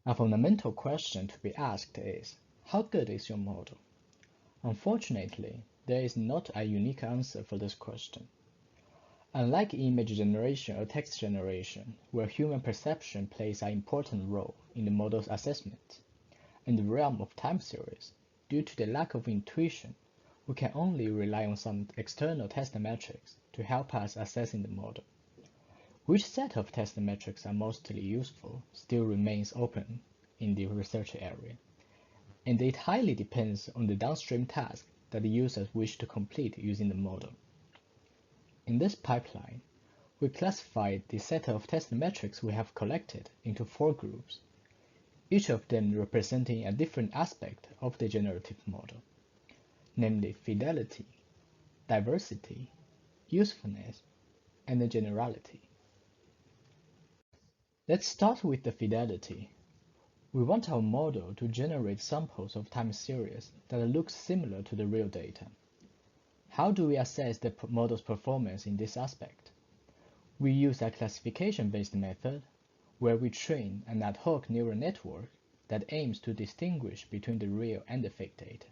A fundamental question to be asked is, how good is your model? Unfortunately, there is not a unique answer for this question. Unlike image generation or text generation, where human perception plays an important role in the model's assessment, in the realm of time series, due to the lack of intuition, we can only rely on some external test metrics to help us assessing the model. Which set of test metrics are mostly useful still remains open in the research area, and it highly depends on the downstream task that the users wish to complete using the model. In this pipeline, we classified the set of test metrics we have collected into 4 groups, each of them representing a different aspect of the generative model, namely fidelity, diversity, usefulness, and the generality. Let's start with the fidelity. We want our model to generate samples of time series that look similar to the real data. How do we assess the model's performance in this aspect? We use a classification-based method where we train an ad hoc neural network that aims to distinguish between the real and the fake data.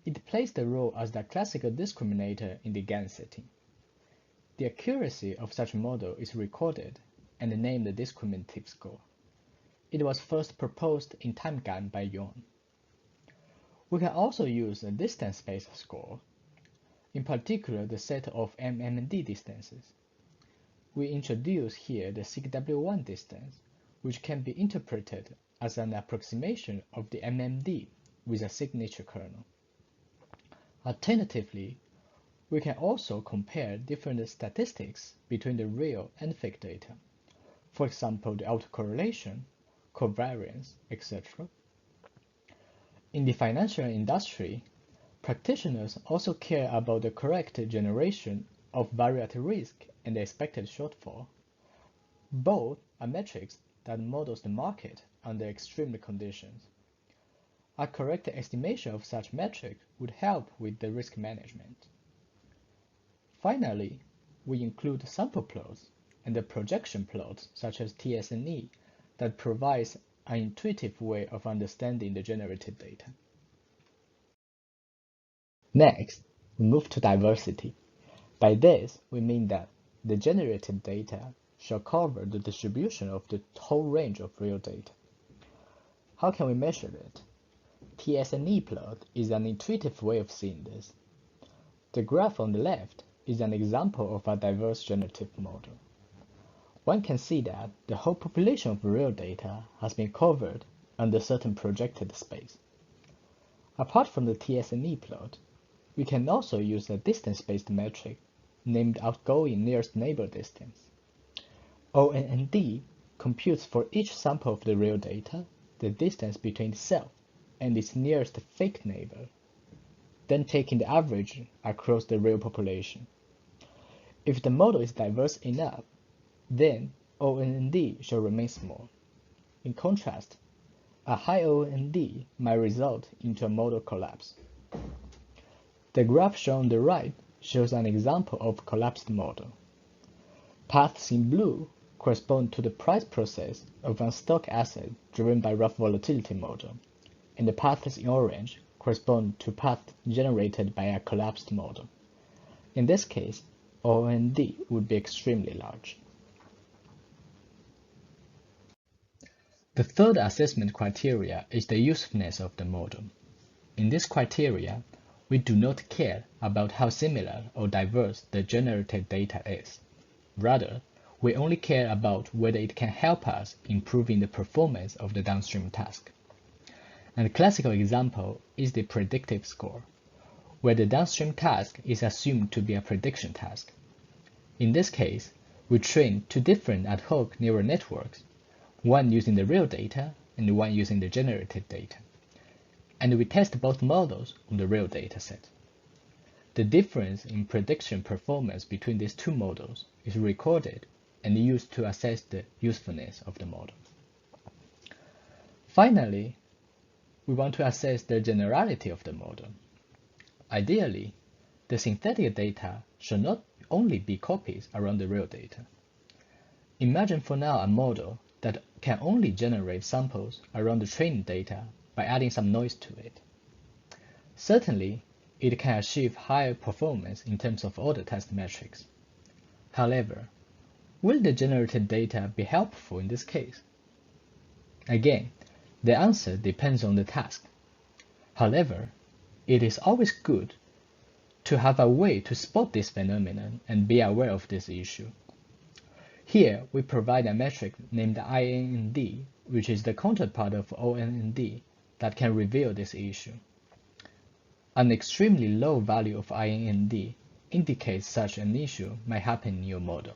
It plays the role as the classical discriminator in the GAN setting. The accuracy of such a model is recorded and named the discriminative score. It was first proposed in TimeGAN by Yuan. We can also use a distance-based score, in particular the set of MMD distances. We introduce here the SIGW1 distance, which can be interpreted as an approximation of the MMD with a signature kernel. Alternatively, we can also compare different statistics between the real and fake data. For example, the autocorrelation, covariance, etc. In the financial industry, practitioners also care about the correct generation of value at risk and the expected shortfall. Both are metrics that models the market under extreme conditions. A correct estimation of such metric would help with the risk management. Finally, we include sample plots and the projection plots such as TSNE that provides an intuitive way of understanding the generated data. Next, we move to diversity. By this, we mean that the generated data shall cover the distribution of the whole range of real data. How can we measure it? TSNE plot is an intuitive way of seeing this. The graph on the left is an example of a diverse generative model. One can see that the whole population of real data has been covered under certain projected space. Apart from the TSNE plot, we can also use a distance-based metric named outgoing nearest neighbor distance. ONND computes for each sample of the real data the distance between itself and its nearest fake neighbor, then taking the average across the real population. If the model is diverse enough, then ONND shall remain small. In contrast, a high ONND might result into a model collapse. The graph shown on the right shows an example of a collapsed model. Paths in blue correspond to the price process of a stock asset driven by rough volatility model, and the paths in orange correspond to paths generated by a collapsed model. In this case, OND would be extremely large. The third assessment criteria is the usefulness of the model. In this criteria, we do not care about how similar or diverse the generated data is. Rather, we only care about whether it can help us improving the performance of the downstream task. And a classical example is the predictive score, where the downstream task is assumed to be a prediction task. In this case, we train 2 different ad hoc neural networks, one using the real data and one using the generated data. And we test both models on the real dataset. The difference in prediction performance between these 2 models is recorded and used to assess the usefulness of the model. Finally, we want to assess the generality of the model. Ideally, the synthetic data should not only be copies around the real data. Imagine for now a model that can only generate samples around the training data by adding some noise to it. Certainly, it can achieve higher performance in terms of order test metrics. However, will the generated data be helpful in this case? Again, the answer depends on the task. However, it is always good to have a way to spot this phenomenon and be aware of this issue. Here, we provide a metric named INND, which is the counterpart of ONND, that can reveal this issue. An extremely low value of INND indicates such an issue might happen in your model.